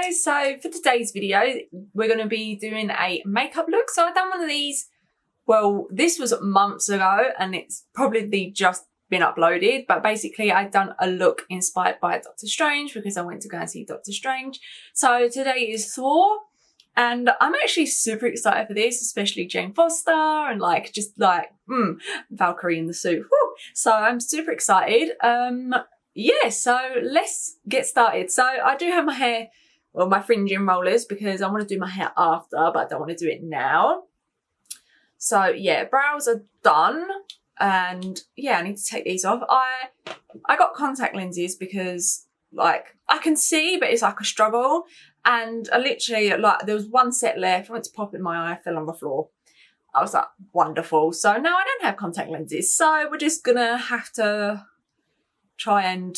guys, so for today's video we're going to be doing a makeup look. So I've done one of these, well this was months ago and it's probably just been uploaded, but basically I've done a look inspired by Doctor Strange because I went to go and see Doctor Strange. So today is Thor and I'm actually super excited for this, especially Jane Foster and Valkyrie in the suit. Woo! So I'm super excited. Yeah, so let's get started. So I do have my hair, well, my fringing rollers because I want to do my hair after, but I don't want to do it now. So yeah, brows are done and yeah, I need to take these off. I got contact lenses because like I can see, but it's like a struggle. And I literally, like, there was one set left. I went to pop in my eye, fell on the floor. I was like, wonderful. So now I don't have contact lenses. So we're just gonna have to try and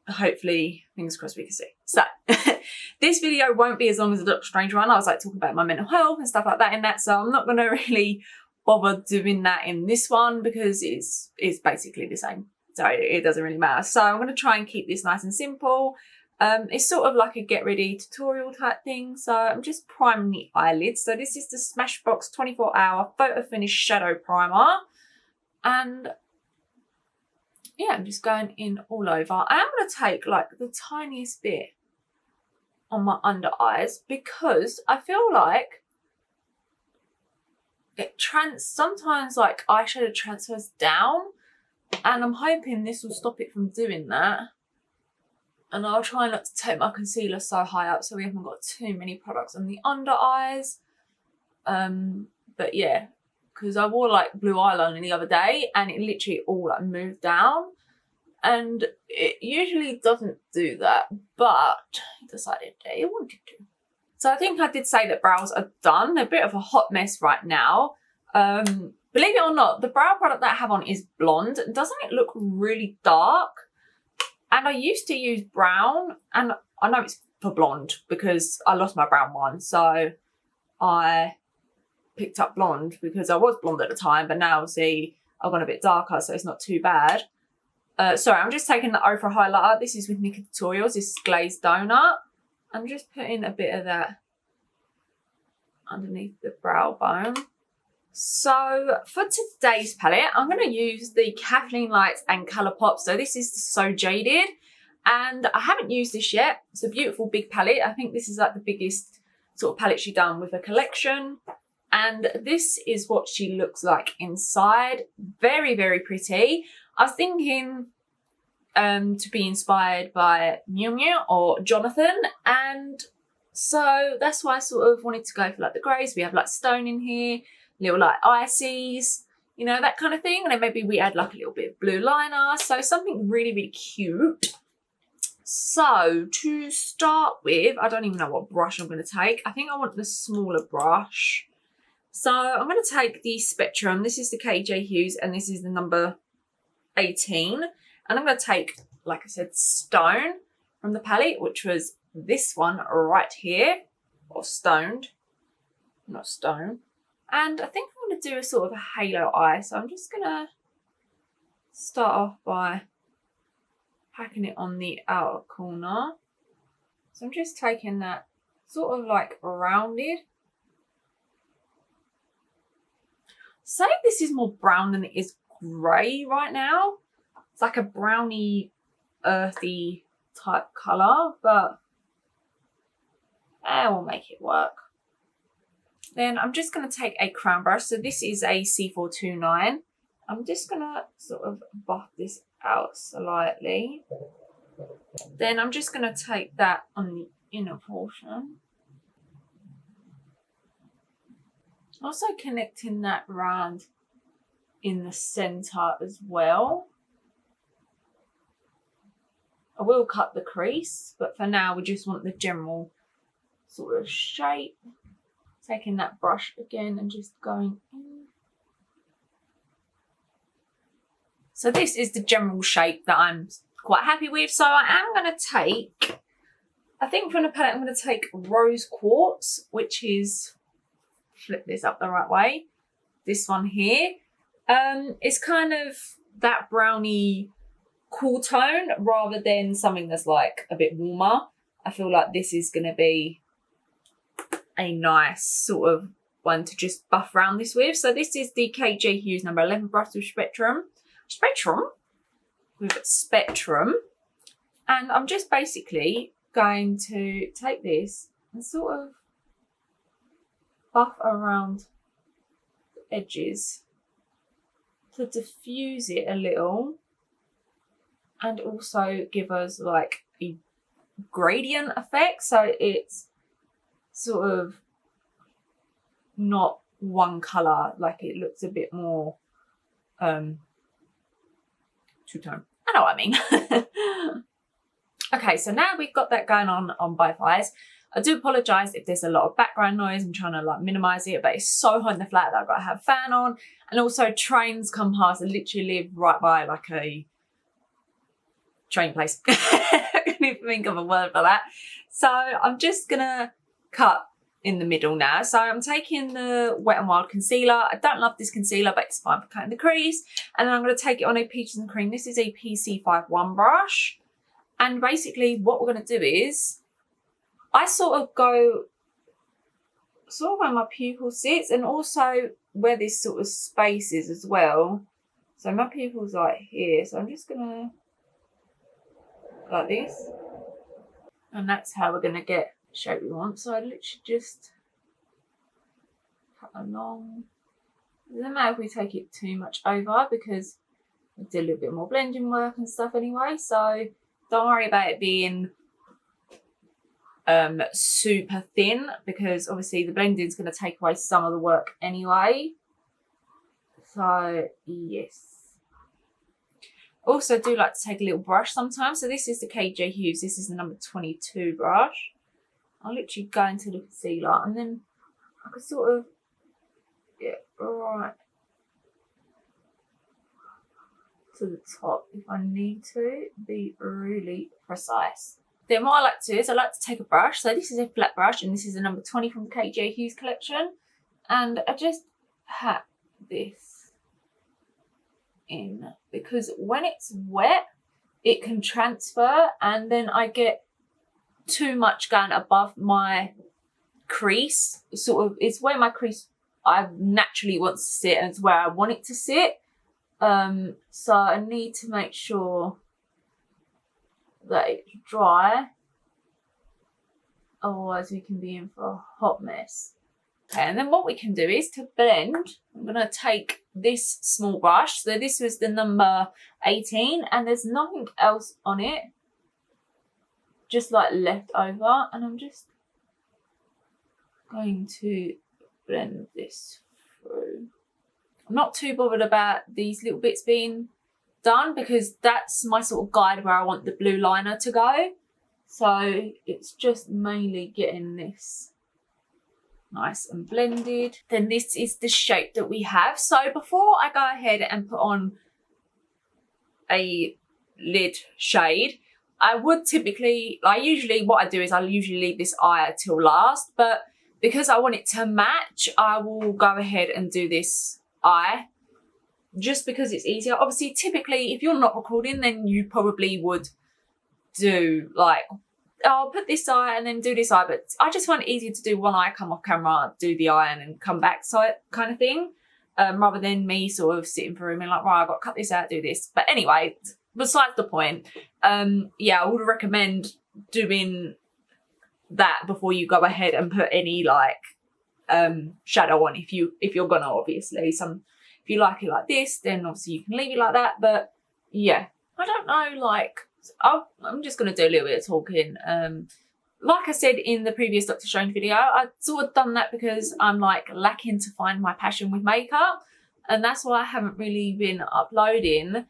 hopefully, fingers crossed, we can see. So this video won't be as long as the Doctor Strange one. I was like talking about my mental health and stuff like that in that. So I'm not gonna really bother doing that in this one because it's basically the same. So it doesn't really matter. So I'm gonna try and keep this nice and simple. It's sort of like a get ready tutorial type thing. So I'm just priming the eyelids. So this is the Smashbox 24-hour photo finish shadow primer. And yeah, I'm just going in all over. I am going to take like the tiniest bit on my under eyes because I feel like sometimes like eyeshadow transfers down and I'm hoping this will stop it from doing that. And I'll try not to take my concealer so high up so we haven't got too many products on the under eyes. But yeah, because I wore like blue eyeliner the other day and it literally all like moved down. And it usually doesn't do that, but it decided it wanted to. So I think I did say that brows are done. They're a bit of a hot mess right now. Believe it or not, the brow product that I have on is blonde. Doesn't it look really dark? And I used to use brown, and I know it's for blonde because I lost my brown one. So I picked up blonde because I was blonde at the time, but now see, I've gone a bit darker, so it's not too bad. Sorry, I'm just taking the Opal highlighter. This is with Nicka Tutorials. This is Glazed Donut. I'm just putting a bit of that underneath the brow bone. So for today's palette, I'm going to use the Kathleen Lights and Colourpop. So this is So Jaded, and I haven't used this yet. It's a beautiful big palette. I think this is like the biggest sort of palette she's done with a collection. And this is what she looks like inside. Very, very pretty. I was thinking to be inspired by Mew Mew or Jonathan, and so that's why I sort of wanted to go for like the greys. We have like stone in here, little like ices, you know, that kind of thing. And then maybe we add like a little bit of blue liner. So something really, really cute. So to start with, I don't even know what brush I'm going to take. I think I want the smaller brush. So I'm going to take the Spectrum. This is the KJ Hughes and this is the number 18. And I'm going to take, like I said, Stone from the palette, which was this one right here. Or Stoned, not Stone. And I think I'm going to do a sort of a halo eye. So I'm just going to start off by packing it on the outer corner. So I'm just taking that sort of like rounded. Say this is more brown than it is grey right now. It's like a browny, earthy type colour, but we'll make it work. Then I'm just going to take a crown brush. So this is a C429. I'm just going to sort of buff this out slightly. Then I'm just going to take that on the inner portion. Also connecting that round in the centre as well. I will cut the crease, but for now we just want the general sort of shape. Taking that brush again and just going in. So this is the general shape that I'm quite happy with. So I am going to take, I think from the palette I'm going to take Rose Quartz, which is, flip this up the right way, this one here. It's kind of that browny cool tone rather than something that's like a bit warmer. I I feel like this is going to be a nice sort of one to just buff around this with. So this is the KJ Hughes number 11 brush with Spectrum. And I'm just basically going to take this and sort of buff around the edges to diffuse it a little and also give us like a gradient effect, so it's sort of not one colour, like it looks a bit more two-tone. I know what I mean. Okay, so now we've got that going on both eyes. I do apologise if there's a lot of background noise. I'm trying to like minimise it, but it's so hot in the flat that I've got to have a fan on. And also trains come past. I literally live right by like a train place. I can't even think of a word for that. So I'm just gonna cut in the middle now. So I'm taking the Wet n Wild concealer. I don't love this concealer, but it's fine for cutting the crease. And then I'm going to take it on a Peaches and Cream. This is a PC51 brush. And basically what we're going to do is, I sort of go sort of where my pupil sits and also where this sort of space is as well. So my pupil's like here. So I'm just going to, like this. And that's how we're going to get the shape we want. So I literally just cut along. It doesn't matter if we take it too much over because we do a little bit more blending work and stuff anyway. So don't worry about it being super thin because obviously the blending is going to take away some of the work anyway. So yes. Also do like to take a little brush sometimes. So this is the KJ Hughes. This is the number 22 brush. I'll literally go into the concealer and then I can sort of get right to the top if I need to be really precise. Then what I like to do is I like to take a brush. So this is a flat brush and this is a number 20 from the KJ Hughes collection. And I just pat this in because when it's wet, it can transfer and then I get too much going above my crease. Sort of, it's where my crease I naturally wants to sit and it's where I want it to sit. So I need to make sure that it's dry, otherwise we can be in for a hot mess. Okay, and then what we can do is to blend, I'm going to take this small brush. So this was the number 18 and there's nothing else on it, just like left over, and I'm just going to blend this through. I'm not too bothered about these little bits being done because that's my sort of guide where I want the blue liner to go. So it's just mainly getting this nice and blended. Then this is the shape that we have. So before I go ahead and put on a lid shade, I would typically, what I do is I'll usually leave this eye till last, but because I want it to match, I will go ahead and do this eye just because it's easier. Obviously, typically, if you're not recording, then you probably would do like, I'll put this eye and then do this eye, but I just find it easier to do one eye, come off camera, do the eye and then come back, so kind of thing, rather than me sort of sitting for a room and like, right, I've got to cut this out, do this. But anyway, besides the point, yeah, I would recommend doing that before you go ahead and put any like shadow on, if you're gonna, obviously. If you like it like this, then obviously you can leave it like that. But yeah, I don't know, like, I'm just gonna do a little bit of talking. Like I said in the previous Dr. Strange video, I sort of done that because I'm like lacking to find my passion with makeup, and that's why I haven't really been uploading.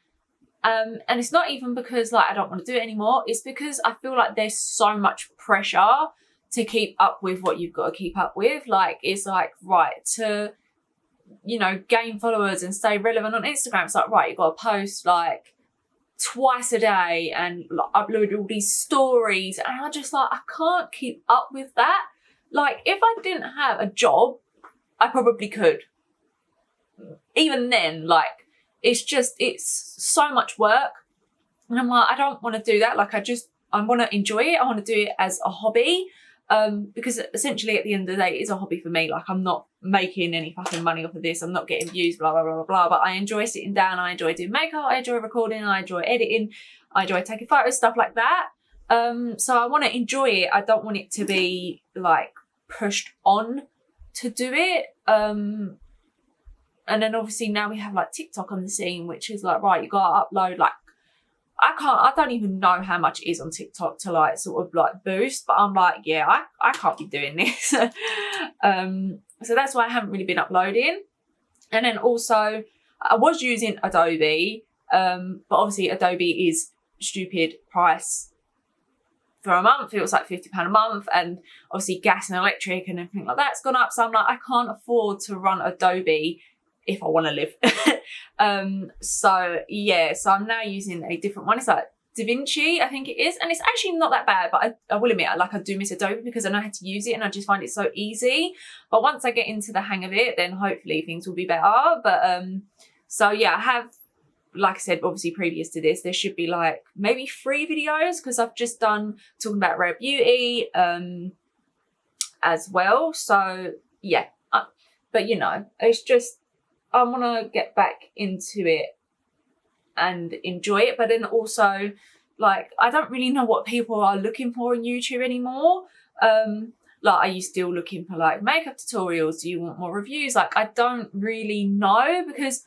And it's not even because like I don't want to do it anymore, it's because I feel like there's so much pressure to keep up with what you've got to keep up with. Like, it's like, right, to, you know, gain followers and stay relevant on Instagram, it's like, right, you've got to post like twice a day and like upload all these stories, and I just like, I can't keep up with that. Like, if I didn't have a job, I probably could. Even then, like, it's so much work, and I'm like, I don't want to do that. Like, I just want to enjoy it. I want to do it as a hobby. Because essentially at the end of the day, it is a hobby for me. Like, I'm not making any fucking money off of this. I'm not getting views, blah, blah, blah, blah, blah. But I enjoy sitting down. I enjoy doing makeup. I enjoy recording. I enjoy editing. I enjoy taking photos, stuff like that. So I want to enjoy it. I don't want it to be like pushed on to do it. And then obviously now we have like TikTok on the scene, which is like, right, you gotta upload like, I don't even know how much it is on TikTok to like sort of like boost, but I'm like, yeah, I can't be doing this. So that's why I haven't really been uploading. And then also I was using Adobe, but obviously Adobe is stupid price for a month. It was like £50 a month, and obviously gas and electric and everything like that's gone up. So I'm like, I can't afford to run Adobe if I want to live. So yeah, so I'm now using a different one. It's like DaVinci, I think it is, and it's actually not that bad, but I will admit, like, I do miss Adobe because I know how to use it and I just find it so easy. But once I get into the hang of it, then hopefully things will be better. But so yeah, I have, like I said, obviously previous to this, there should be like maybe 3 videos because I've just done talking about Rare Beauty as well. So yeah, but you know, it's just, I want to get back into it and enjoy it. But then also, like, I don't really know what people are looking for on YouTube anymore. Like, are you still looking for like makeup tutorials? Do you want more reviews? Like, I don't really know, because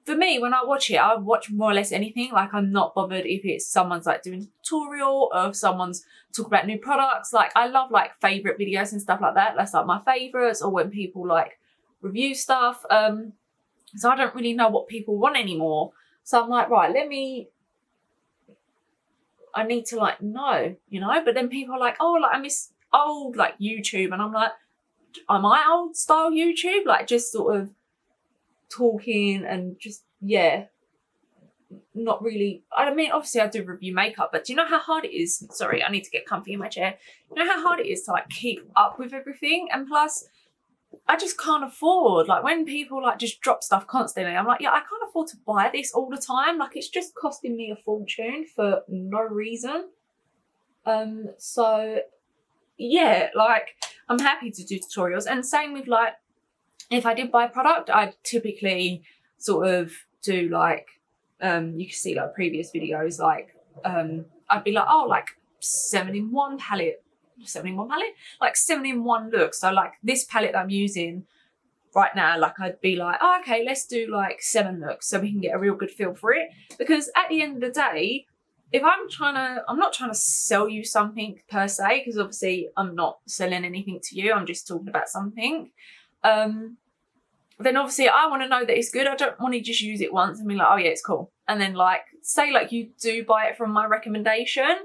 for me, when I watch it, I watch more or less anything. Like, I'm not bothered if it's someone's like doing a tutorial or if someone's talking about new products. Like, I love like favorite videos and stuff like that. That's like my favorites, or when people like review stuff. So I don't really know what people want anymore. So I'm like, right, I need to like know, you know. But then people are like, oh, like I miss old like YouTube. And I'm like, am I old style YouTube? Like, just sort of talking and just, yeah, not really. I mean, obviously I do review makeup, but do you know how hard it is? Sorry, I need to get comfy in my chair. You know how hard it is to like keep up with everything? And plus, I just can't afford, like, when people like just drop stuff constantly, I'm like, yeah, I can't afford to buy this all the time. Like, it's just costing me a fortune for no reason. So yeah, like, I'm happy to do tutorials. And same with like, if I did buy a product, I'd typically sort of do like, you can see like previous videos, like, I'd be like, oh, like 7-in-1 palette. 7-in-1 palette, like 7-in-1 look. So like this palette that I'm using right now, like, I'd be like, oh, okay, let's do like 7 looks so we can get a real good feel for it. Because at the end of the day, if I'm not trying to sell you something per se, because obviously I'm not selling anything to you, I'm just talking about something. Then obviously I want to know that it's good. I don't want to just use it once and be like, oh yeah, it's cool. And then like, say like you do buy it from my recommendation,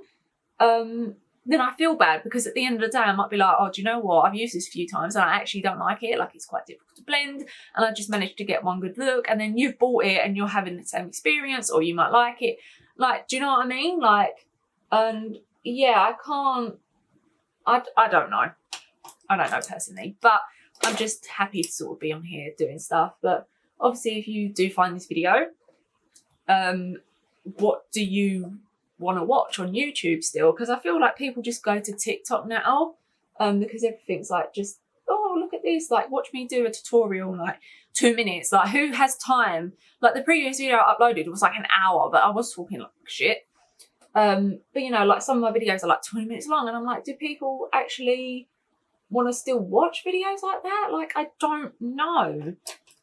then I feel bad, because at the end of the day, I might be like, oh, do you know what? I've used this a few times and I actually don't like it. Like, it's quite difficult to blend, and I just managed to get one good look. And then you've bought it and you're having the same experience, or you might like it. Like, do you know what I mean? Like, and yeah, I can't, I don't know. I don't know personally, but I'm just happy to sort of be on here doing stuff. But obviously, if you do find this video, what do you want to watch on YouTube still? Because I feel like people just go to TikTok now, because everything's like, just, oh, look at this, like, watch me do a tutorial in like 2 minutes. Like, who has time? Like, the previous video I uploaded was like an hour, but I was talking like shit. But you know, like, some of my videos are like 20 minutes long, and I'm like, do people actually want to still watch videos like that? Like, I don't know.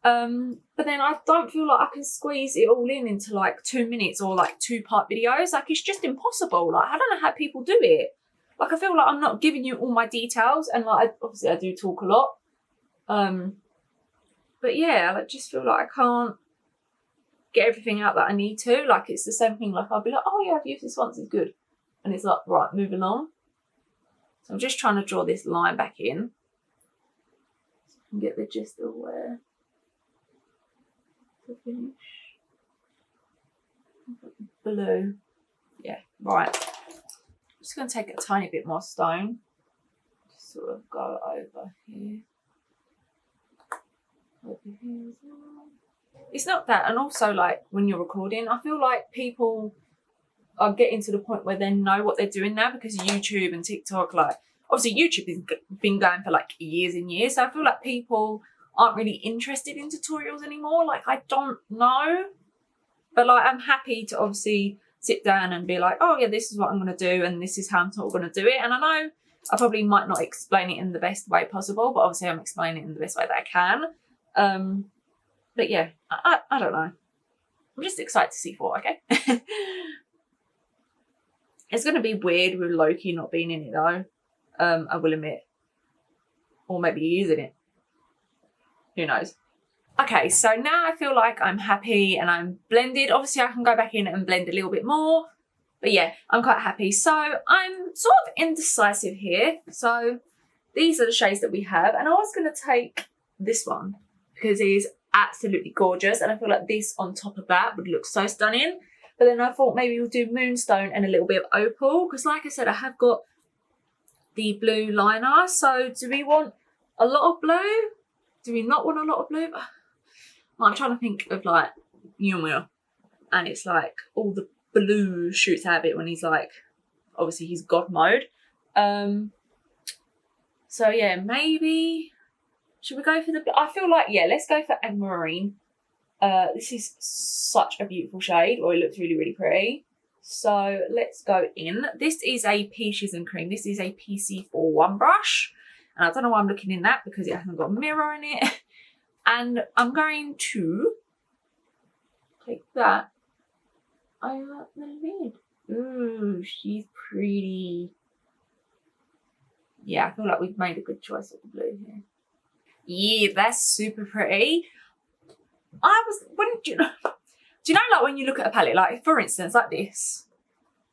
But then I don't feel like I can squeeze it all into like 2 minutes or like 2-part videos. Like, it's just impossible. Like, I don't know how people do it. Like, I feel like I'm not giving you all my details, and like, obviously I do talk a lot. But yeah, I just feel like I can't get everything out that I need to. Like, it's the same thing. Like, I'll be like, oh yeah, I've used this once, it's good. And it's like, right, moving on. So I'm just trying to draw this line back in so I can get the gist of where to finish. Blue. Yeah, right. I'm just going to take a tiny bit more stone. Just sort of go over here. Over here as well. It's not that, and also like when you're recording, I feel like people are getting to the point where they know what they're doing now, because YouTube and TikTok, like, obviously YouTube has been going for like years and years. So I feel like people aren't really interested in tutorials anymore. Like, I don't know. But like, I'm happy to obviously sit down and be like, oh yeah, this is what I'm going to do. And this is how I'm sort of going to do it. And I know I probably might not explain it in the best way possible, but obviously I'm explaining it in the best way that I can. But yeah, I don't know. I'm just excited to see for, okay? It's going to be weird with Loki not being in it though. I will admit. Or maybe using it. Who knows? Okay, so now I feel like I'm happy and I'm blended. Obviously, I can go back in and blend a little bit more. But yeah, I'm quite happy. So I'm sort of indecisive here. So these are the shades that we have. And I was going to take this one because it is absolutely gorgeous. And I feel like this on top of that would look so stunning. But then I thought maybe we'll do Moonstone and a little bit of Opal. Because like I said, I have got the blue liner. So do we want a lot of blue? Do we not want a lot of blue? I'm trying to think of like Yumia. And it's like all the blue shoots out of it when he's like, obviously he's God mode. So yeah, maybe, should we go for the, I feel like, yeah, let's go for Aquamarine. This is such a beautiful shade, or it looks really, really pretty. So let's go in. This is a Peaches and Cream. This is a PC41 brush. And I don't know why I'm looking in that because it hasn't got a mirror in it. And I'm going to take that over the lid. Ooh, she's pretty. Yeah, I feel like we've made a good choice with the blue here. Yeah, that's super pretty. Do you know like when you look at a palette, like for instance, like this,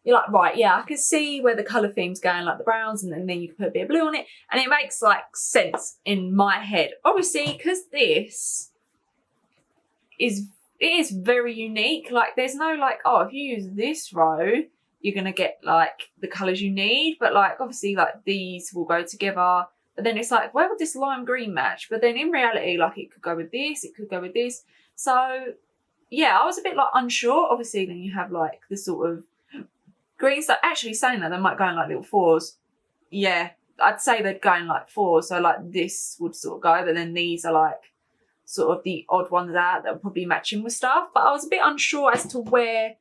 you're like, right, yeah, I can see where the colour theme's going, like the browns, and then you can put a bit of blue on it, and it makes like sense in my head. Obviously, because this is, it is very unique. Like there's no like, oh, if you use this row, you're gonna get like the colours you need. But like obviously like these will go together. But then it's like, where would this lime green match? But then in reality, like it could go with this, it could go with this. So yeah, I was a bit like unsure. Obviously then you have like the sort of greens that actually saying that they might go in like little fours. Yeah, I'd say they'd go in like fours. So like this would sort of go, but then these are like sort of the odd ones out that would probably match in with stuff. But I was a bit unsure as to where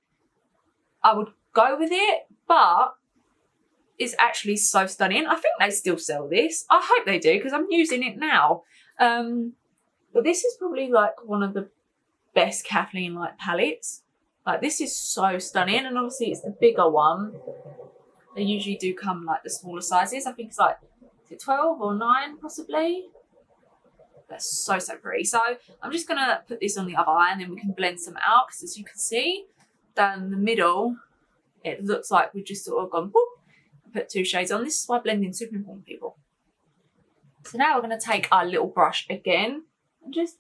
I would go with it. But it's actually so stunning. I think they still sell this. I hope they do because I'm using it now. But this is probably like one of the best Kathleen light palettes. Like this is so stunning, and obviously it's the bigger one. They usually do come like the smaller sizes. I think it's like, is it 12 or 9 possibly? That's so, so pretty. So I'm just gonna put this on the other eye and then we can blend some out, because as you can see down the middle, it looks like we've just sort of gone whoop, put 2 shades on. This is why blending is super important, people. So now we're gonna take our little brush again and just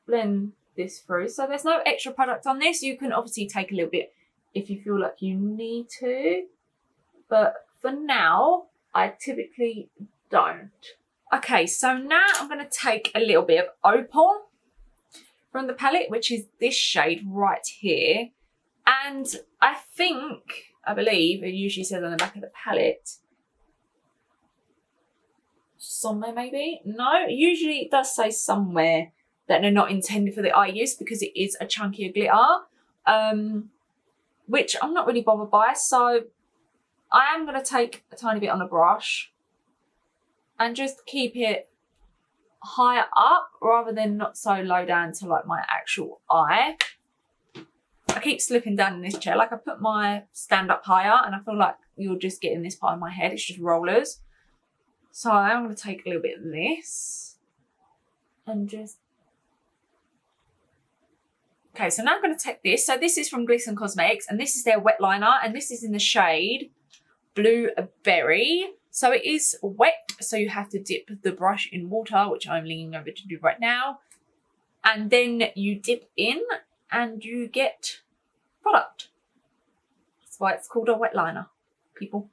blend this through. So there's no extra product on this. You can obviously take a little bit if you feel like you need to, but for now I typically don't. Okay, so now I'm going to take a little bit of Opal from the palette, which is this shade right here. And I believe it usually says on the back of the palette, somewhere maybe, no, usually it does say somewhere that they're not intended for the eye use because it is a chunkier glitter, which I'm not really bothered by. So I am going to take a tiny bit on a brush and just keep it higher up rather than not so low down to like my actual eye. I keep slipping down in this chair. Like I put my stand up higher and I feel like you're just getting this part of my head. It's just rollers. So I'm going to take a little bit of this and just... Okay, so now I'm going to take this. So this is from Glisten Cosmetics and this is their wet liner and this is in the shade Blueberry. So it is wet, so you have to dip the brush in water, which I'm leaning over to do right now. And then you dip in and you get product. That's why it's called a wet liner, people.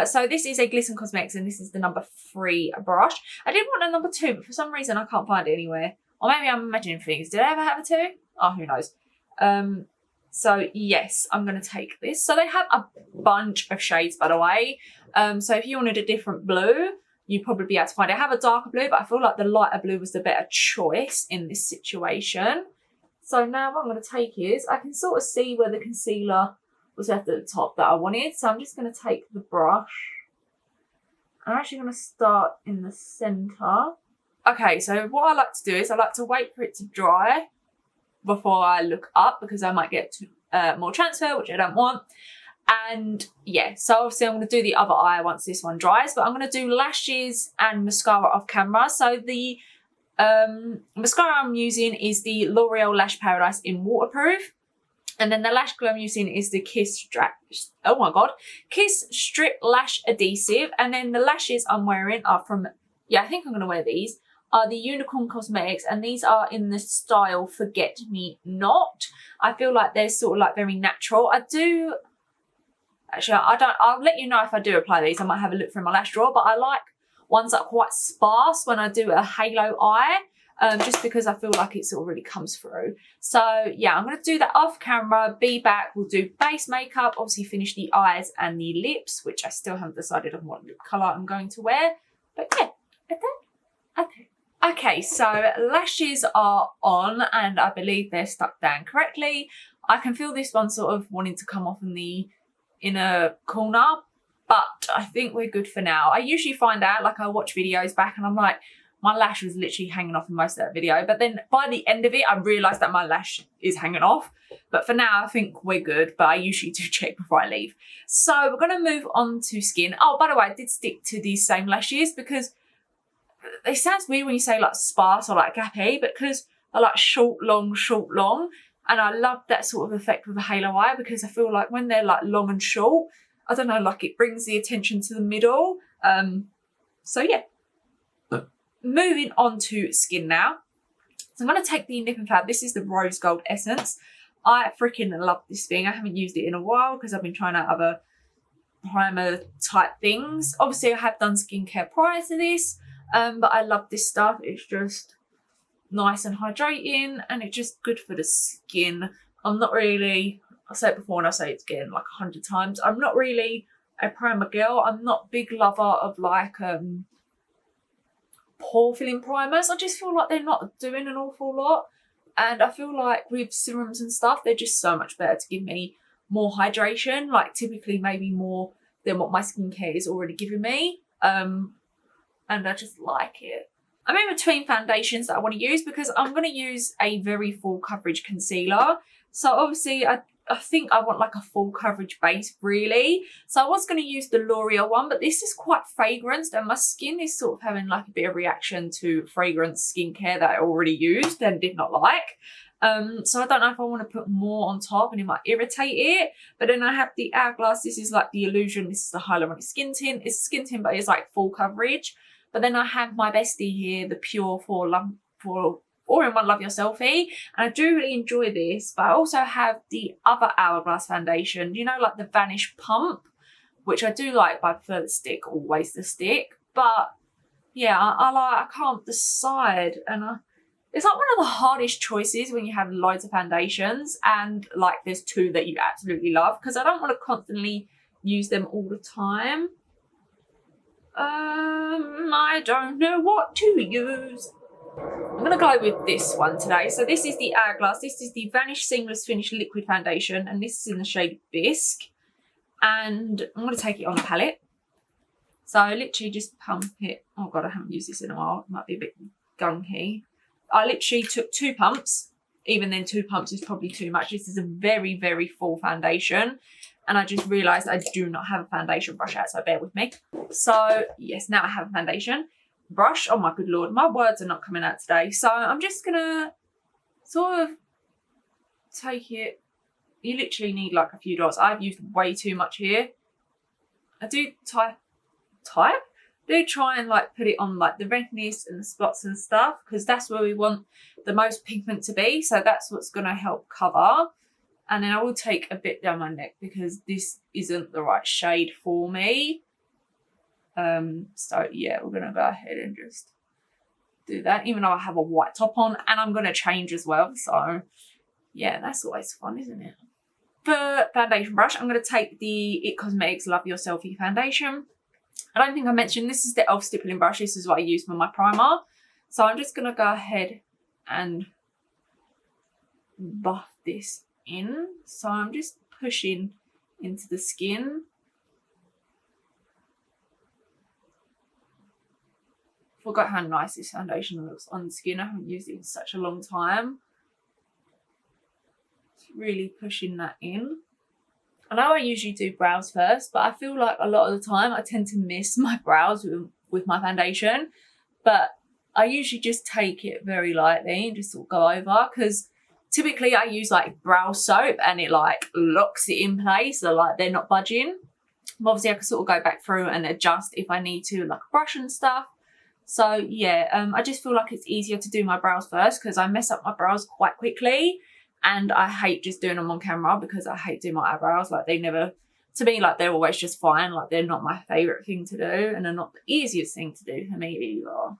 So this is a Glisten Cosmetics and this is the number 3 brush. I did want a number 2, but for some reason I can't find it anywhere. Or maybe I'm imagining things. Did I ever have a 2? Oh, who knows. So yes, I'm going to take this. So they have a bunch of shades, by the way. So if you wanted a different blue, you'd probably be able to find it. I have a darker blue, but I feel like the lighter blue was the better choice in this situation. So now what I'm going to take is, I can sort of see where the concealer was left at the top that I wanted. So I'm just going to take the brush. I'm actually going to start in the centre. Okay, so what I like to do is I like to wait for it to dry before I look up, because I might get more transfer, which I don't want. And yeah, so obviously I'm going to do the other eye once this one dries, but I'm going to do lashes and mascara off camera. So the mascara I'm using is the L'Oreal Lash Paradise in Waterproof. And then the lash glue I'm using is the Kiss Strip Lash Adhesive. And then the lashes I'm wearing are from, yeah, I think I'm going to wear these, are the Unicorn Cosmetics. And these are in the style Forget Me Not. I feel like they're sort of like very natural. Actually, I'll let you know if I do apply these. I might have a look through my lash drawer, but I like ones that are quite sparse when I do a halo eye, just because I feel like it sort of really comes through. So yeah, I'm going to do that off camera, be back, we'll do base makeup, obviously finish the eyes and the lips, which I still haven't decided on what lip colour I'm going to wear. But yeah, okay, so lashes are on and I believe they're stuck down correctly. I can feel this one sort of wanting to come off in the inner corner, but I think we're good for now. I usually find out, like I watch videos back and I'm like, my lash was literally hanging off in most of that video. But then by the end of it, I realised that my lash is hanging off. But for now, I think we're good. But I usually do check before I leave. So we're going to move on to skin. Oh, by the way, I did stick to these same lashes because it sounds weird when you say like sparse or like gappy, because they're like short, long, short, long. And I love that sort of effect with a halo eye, because I feel like when they're like long and short, I don't know, like it brings the attention to the middle. So yeah. Moving on to skin now. So I'm going to take the Nip and Fab. This is the Rose Gold Essence. I freaking love this thing. I haven't used it in a while because I've been trying out other primer type things. Obviously I have done skincare prior to this, but I love this stuff. It's just nice and hydrating and it's just good for the skin. I'm not really, I say it before and I say it again like 100 times, I'm not really a primer girl. I'm not a big lover of like pore filling primers. I just feel like they're not doing an awful lot, and I feel like with serums and stuff they're just so much better to give me more hydration, like typically maybe more than what my skincare is already giving me, and I just like it. I'm in between foundations that I want to use because I'm going to use a very full coverage concealer. So obviously I think I want like a full coverage base really. So I was going to use the L'Oreal one, but this is quite fragranced and my skin is sort of having like a bit of reaction to fragrance skincare that I already used and did not like. So I don't know if I want to put more on top and it might irritate it. But then I have the Hourglass. This is like the Illusion. This is the Hyaluronic Skin Tint. It's skin tint, but it's like full coverage. But then I have my bestie here, the Pure All-in-One Love Yourselfie, and I do really enjoy this. But I also have the other Hourglass foundation, you know, like the Vanish Pump, which I do like, but I prefer the stick, always the stick. But yeah, I can't decide, and it's like one of the hardest choices when you have loads of foundations and like there's two that you absolutely love, because I don't want to constantly use them all the time. I don't know what to use. I'm going to go with this one today. So this is the Hourglass. This is the Vanish Seamless Finish Liquid Foundation. And this is in the shade Bisque. And I'm going to take it on the palette. So I literally just pump it. Oh God, I haven't used this in a while. It might be a bit gunky. I literally took 2 pumps. Even then 2 pumps is probably too much. This is a very, very full foundation. And I just realised I do not have a foundation brush out, so bear with me. So yes, now I have a foundation brush. Oh my good Lord, my words are not coming out today. So I'm just gonna sort of take it. You literally need like a few dots. I've used way too much here. I do do try and like put it on like the redness and the spots and stuff, because that's where we want the most pigment to be. So that's what's gonna help cover. And then I will take a bit down my neck because this isn't the right shade for me. So yeah, we're gonna go ahead and just do that, even though I have a white top on and I'm gonna change as well. So yeah, that's always fun, isn't it? For foundation brush, I'm going to take the It Cosmetics Love Your Selfie foundation. I don't think I mentioned this is the e.l.f. stippling brush. This is what I use for my primer. So I'm just going to go ahead and buff this in. So I'm just pushing into the skin. Forgot how nice this foundation looks on the skin. I haven't used it in such a long time. Just really pushing that in. I know I usually do brows first, but I feel like a lot of the time I tend to miss my brows with my foundation. But I usually just take it very lightly and just sort of go over, because typically I use like brow soap and it like locks it in place, so like they're not budging. But obviously I can sort of go back through and adjust if I need to, like a brush and stuff. So yeah, I just feel like it's easier to do my brows first because I mess up my brows quite quickly. And I hate just doing them on camera because I hate doing my eyebrows. Like they never, to me, like they're always just fine. Like they're not my favourite thing to do and they're not the easiest thing to do for me either.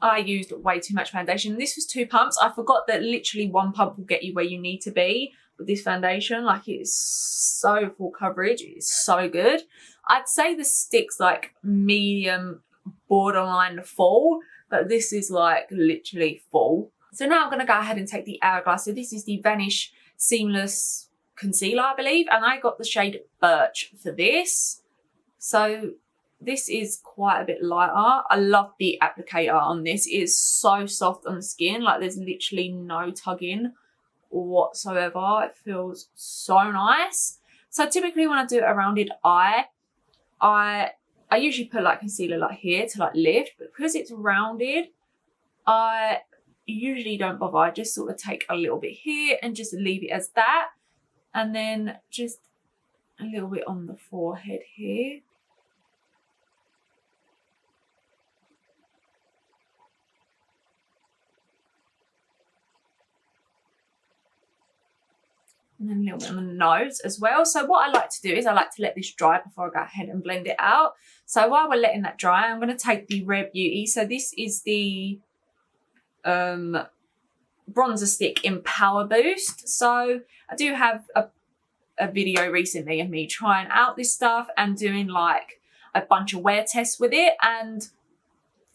I used way too much foundation. This was 2 pumps. I forgot that literally 1 pump will get you where you need to be with this foundation. Like it is so full coverage. It is so good. I'd say the stick's like medium, borderline full, but this is like literally full. So now I'm going to go ahead and take the Hourglass. So this is the Vanish Seamless Concealer, I believe. And I got the shade Birch for this. So this is quite a bit lighter. I love the applicator on this. It is so soft on the skin. Like there's literally no tugging whatsoever. It feels so nice. So typically when I do a rounded eye, I usually put like concealer like here to like lift. But because it's rounded, I usually don't bother. I just sort of take a little bit here and just leave it as that, and then just a little bit on the forehead here. And then a little bit on the nose as well. So what I like to do is I like to let this dry before I go ahead and blend it out. So while we're letting that dry, I'm going to take the Rare Beauty. So this is the bronzer stick in Power Boost. So I do have a video recently of me trying out this stuff and doing like a bunch of wear tests with it. And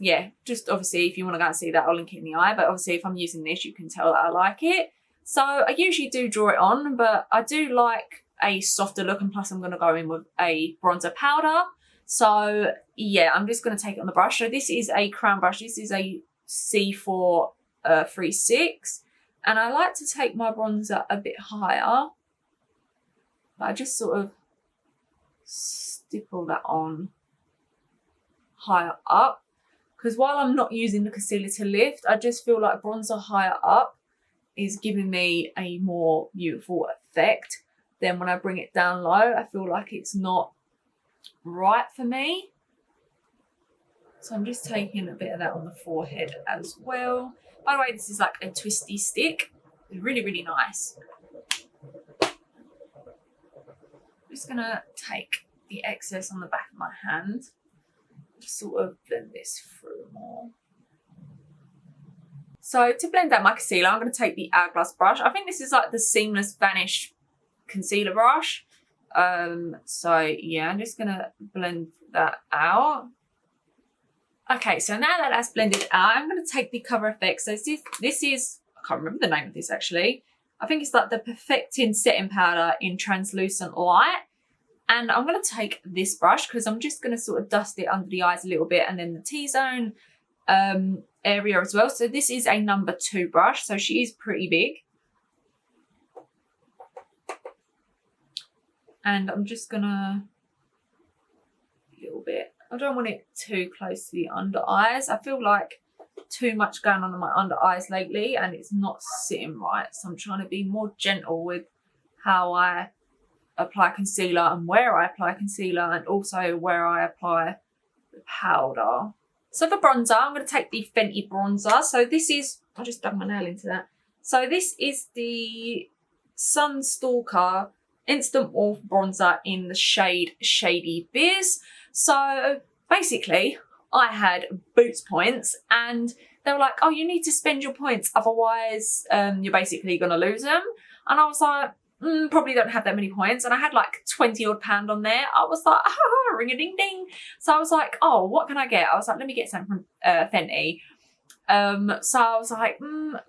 yeah, just obviously if you want to go and see that, I'll link it in the eye. But obviously if I'm using this, you can tell that I like it. So I usually do draw it on, but I do like a softer look, and plus I'm going to go in with a bronzer powder. So yeah, I'm just going to take it on the brush. So this is a crown brush. This is a C4 36, and I like to take my bronzer a bit higher, but I just sort of stipple that on higher up, because while I'm not using the concealer to lift, I just feel like bronzer higher up is giving me a more beautiful effect than when I bring it down low. I feel like it's not right for me. So I'm just taking a bit of that on the forehead as well. By the way, this is like a twisty stick. It's really, really nice. I'm just going to take the excess on the back of my hand. Just sort of blend this through more. So to blend out my concealer, I'm going to take the Hourglass brush. I think this is like the Seamless Vanish concealer brush. So yeah, I'm just going to blend that out. Okay, so now that that's blended out, I'm going to take the Cover FX. So this is, I can't remember the name of this actually. I think it's like the Perfecting Setting Powder in Translucent Light. And I'm going to take this brush because I'm just going to sort of dust it under the eyes a little bit, and then the T-zone area as well. So this is a number 2 brush, so she is pretty big. And I'm just gonna a little bit. I don't want it too close to the under eyes. I feel like too much going on in my under eyes lately and it's not sitting right. So I'm trying to be more gentle with how I apply concealer and where I apply concealer, and also where I apply the powder. So for bronzer, I'm going to take the Fenty bronzer. So this is, I just dug my nail into that. So this is the Stalk'r Instant Warmth Bronzer in the shade Shady Biz. So basically, I had Boots points and they were like, oh, you need to spend your points, otherwise you're basically going to lose them. And I was like, probably don't have that many points, and I had like 20 odd pound on there. I was like, ah, ring a ding ding. So I was like, oh, what can I get? I was like, let me get something from Fenty. So I was like,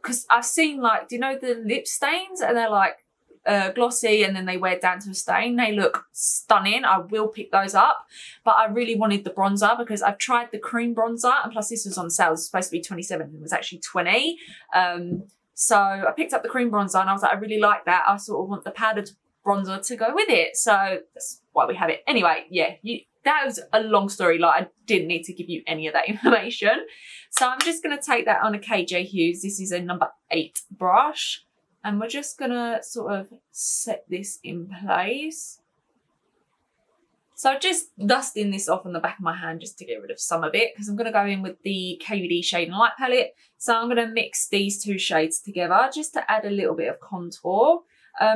because I've seen, like, do you know the lip stains, and they're like glossy, and then they wear down to a stain. They look stunning. I will pick those up, but I really wanted the bronzer because I've tried the cream bronzer, and plus this was on sale. It was supposed to be 27, it was actually 20. So I picked up the cream bronzer, and I was like, I really like that. I sort of want the powdered bronzer to go with it, so that's why we have it. Anyway, yeah, that was a long story. Like, I didn't need to give you any of that information. So I'm just going to take that on a KJ Hughes. This is a number 8 brush. And we're just going to sort of set this in place. So just dusting this off on the back of my hand just to get rid of some of it, because I'm going to go in with the KVD Shade and Light palette. So I'm going to mix these two shades together just to add a little bit of contour.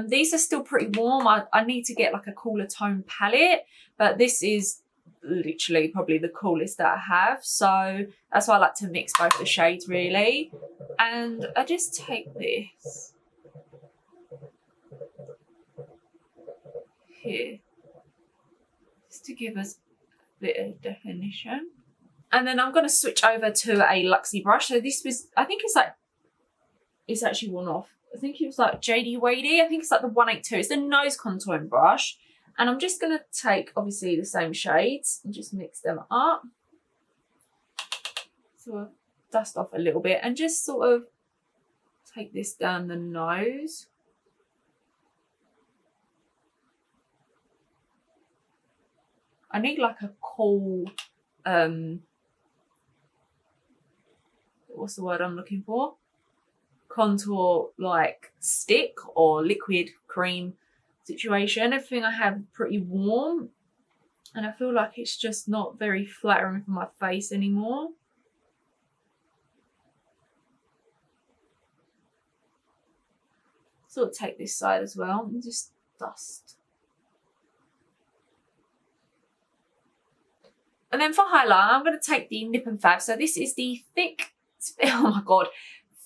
These are still pretty warm. I need to get like a cooler tone palette, but this is literally probably the coolest that I have. So that's why I like to mix both the shades really. And I just take this here just to give us a bit of definition. And then I'm going to switch over to a Luxie brush. So this was, I think it's actually worn off. I think it was like Jaded. I think it's like the 182. It's the nose contouring brush. And I'm just going to take, obviously, the same shades and just mix them up. Sort of dust off a little bit and just sort of take this down the nose. I need like a cool, what's the word I'm looking for? Contour like stick or liquid cream situation. Everything I have pretty warm, and I feel like it's just not very flattering for my face anymore. Sort of take this side as well and just dust. And then for highlight, I'm going to take the Nip and Fab. So this is the thick, oh my god,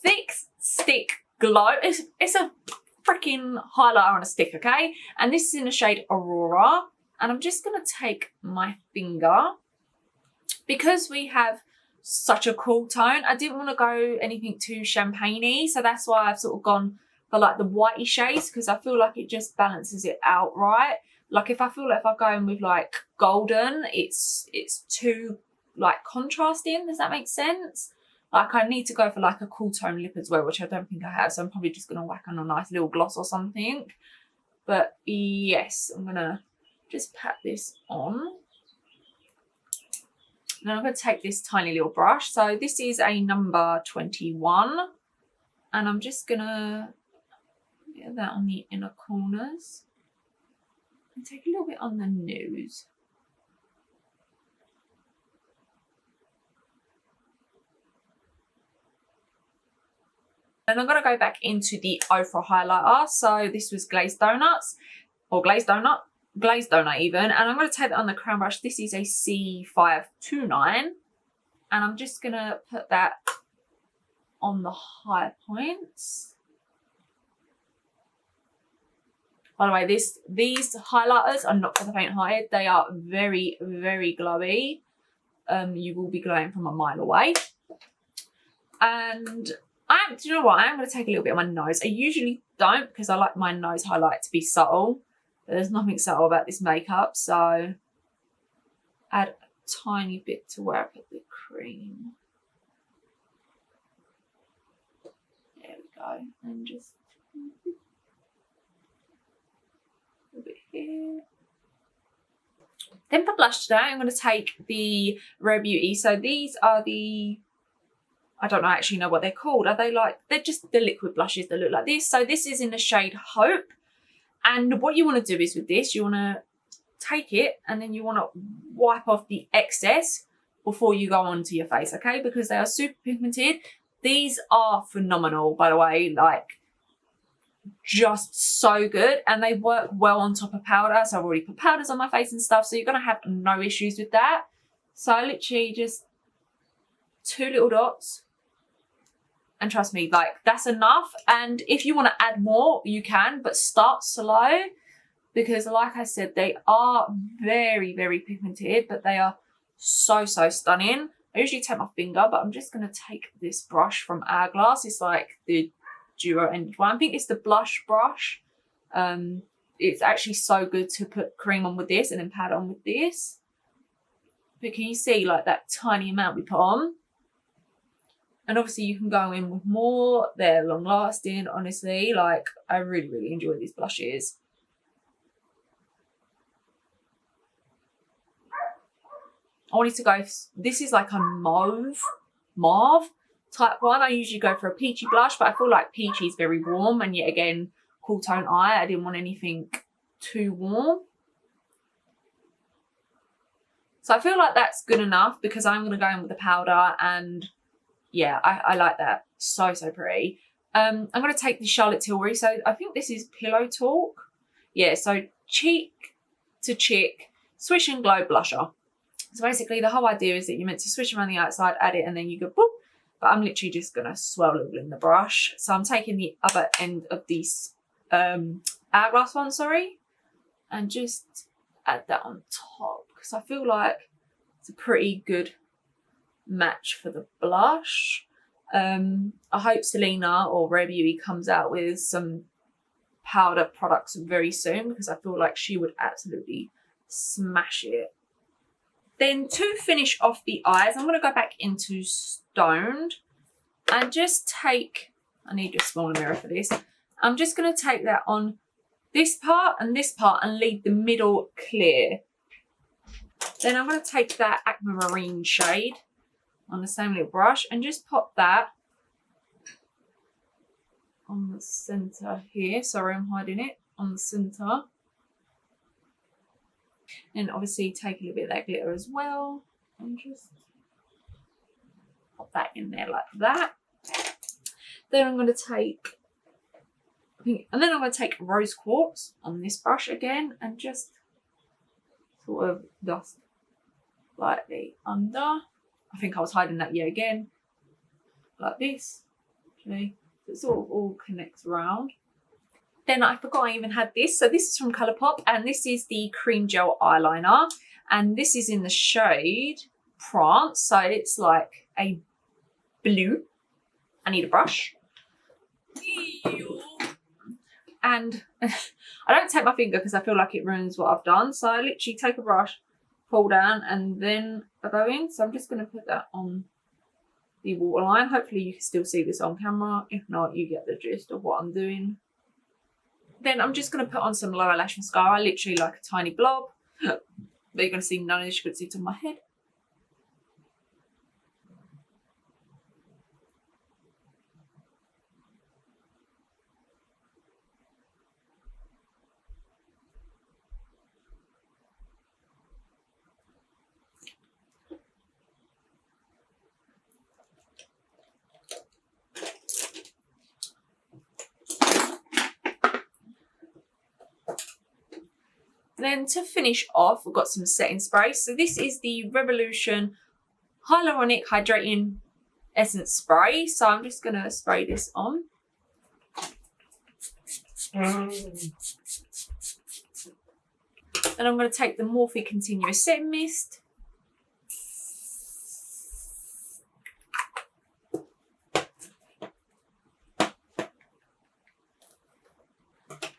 thick stick glow. It's a freaking highlighter on a stick, okay? And this is in the shade Aurora. And I'm just going to take my finger, because we have such a cool tone. I didn't want to go anything too champagne-y, so that's why I've sort of gone for like the whitey shades, because I feel like it just balances it out right. Like if I feel like if I go in with like golden, it's too like contrasting. Does that make sense? Like I need to go for like a cool tone lip as well, which I don't think I have. So I'm probably just going to whack on a nice little gloss or something. But yes, I'm going to just pat this on. And then I'm going to take this tiny little brush. So this is a number 21. And I'm just going to get that on the inner corners. And take a little bit on the nose. And I'm going to go back into the Ofra highlighter. So this was Glazed Donuts, or Glazed Donut even. And I'm going to take that on the crown brush. This is a C529. And I'm just going to put that on the high points. By the way, these highlighters are not for the faint-hearted. They are very, very glowy. You will be glowing from a mile away. And do you know what? I am going to take a little bit on my nose. I usually don't, because I like my nose highlight to be subtle. But there's nothing subtle about this makeup. So add a tiny bit to where I put the cream. There we go. And just a bit here. Then for blush today, I'm going to take the Rare Beauty. So these are the, I don't actually know what they're called. Are they like, they're just the liquid blushes that look like this. So this is in the shade Hope. And what you want to do is with this, you want to take it and then you want to wipe off the excess before you go onto your face, okay? Because they are super pigmented. These are phenomenal, by the way, like just so good. And they work well on top of powder. So I've already put powders on my face and stuff. So you're going to have no issues with that. So I literally just 2 little dots. And trust me, like, that's enough. And if you want to add more, you can, but start slow, because like I said, they are very, very pigmented, but they are so, so stunning. I usually take my finger, but I'm just going to take this brush from Hourglass. It's like the duo-ended one. I think it's the blush brush. It's actually so good to put cream on with this and then powder on with this. But can you see, like, that tiny amount we put on? And obviously you can go in with more. They're long lasting, honestly. Like, I really, really enjoy these blushes. I wanted to go, this is like a mauve type one. I usually go for a peachy blush, but I feel like peachy is very warm, and yet again, cool tone eye. I didn't want anything too warm. So I feel like that's good enough, because I'm going to go in with the powder, and yeah, I like that. So, so pretty. I'm going to take the Charlotte Tilbury. So I think this is Pillow Talk. Yeah, so Cheek to Chic Swish and Glow Blusher. So basically the whole idea is that you're meant to swish around the outside, add it, and then you go boop. But I'm literally just going to swirl it in the brush. So I'm taking the other end of this Hourglass one, sorry, and just add that on top, because I feel like it's a pretty good match for the blush. I hope Selena or Rare Beauty comes out with some powder products very soon, because I feel like she would absolutely smash it. Then to finish off the eyes, I'm going to go back into Stoned and just take, I need a smaller mirror for this. I'm just going to take that on this part and leave the middle clear. Then I'm going to take that Aquamarine shade on the same little brush and just pop that on the centre here. Sorry, I'm hiding it on the centre. And obviously take a little bit of that glitter as well and just pop that in there like that. Then I'm going to take, Rose Quartz on this brush again and just sort of dust lightly under. I think I was hiding that yet again, like this. Okay, so it sort of all connects around. Then I forgot I even had this. So this is from Colourpop, and this is the cream gel eyeliner, and this is in the shade Prance. So it's like a blue. I need a brush. And I don't take my finger because I feel like it ruins what I've done. So I literally take a brush, pull down, and then I go in. So I'm just going to put that on the waterline. Hopefully you can still see this on camera. If not, you get the gist of what I'm doing. Then I'm just going to put on some lower lash mascara, literally like a tiny blob. But you're going to see none of this, you can see it on my head. Then to finish off, we've got some setting spray. So this is the Revolution Hyaluronic Hydrating Essence Spray. So I'm just going to spray this on. And I'm going to take the Morphe Continuous Setting Mist.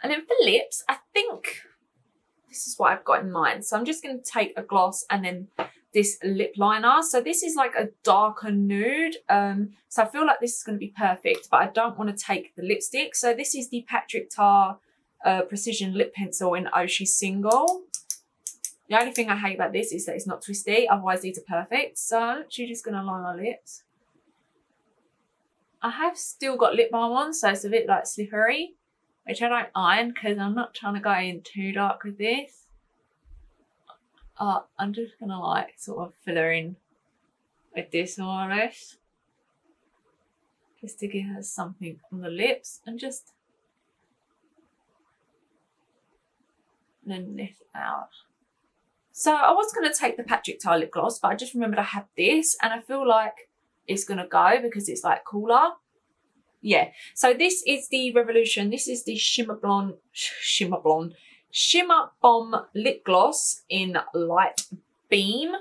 And then for lips, I think this is what I've got in mind. So I'm just going to take a gloss and then this lip liner. So this is like a darker nude. So I feel like this is going to be perfect, but I don't want to take the lipstick. So this is the Patrick Ta Precision Lip Pencil in Oshi Single. The only thing I hate about this is that it's not twisty. Otherwise these are perfect. So I'm literally just going to line my lips. I have still got lip balm on, so it's a bit like slippery, which I don't mind because I'm not trying to go in too dark with this. I'm just going to like sort of fill her in with this more or less. Just to give her something on the lips and just blend this out. So I was going to take the Patrick Ta lip gloss, but I just remembered I had this and I feel like it's going to go because it's like cooler. Yeah, so this is the Revolution. This is the Shimmer Bomb Lip Gloss in Light Beam.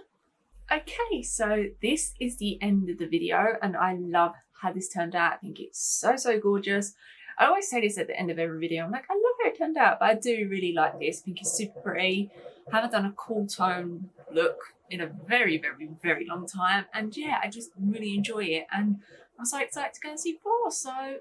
Okay, so this is the end of the video, and I love how this turned out. I think it's so, so gorgeous. I always say this at the end of every video. I'm like, I love how it turned out, but I do really like this. I think it's super pretty. I haven't done a cool tone look in a very, very, very long time. And yeah, I just really enjoy it. And I'm so excited to go and see Prance. So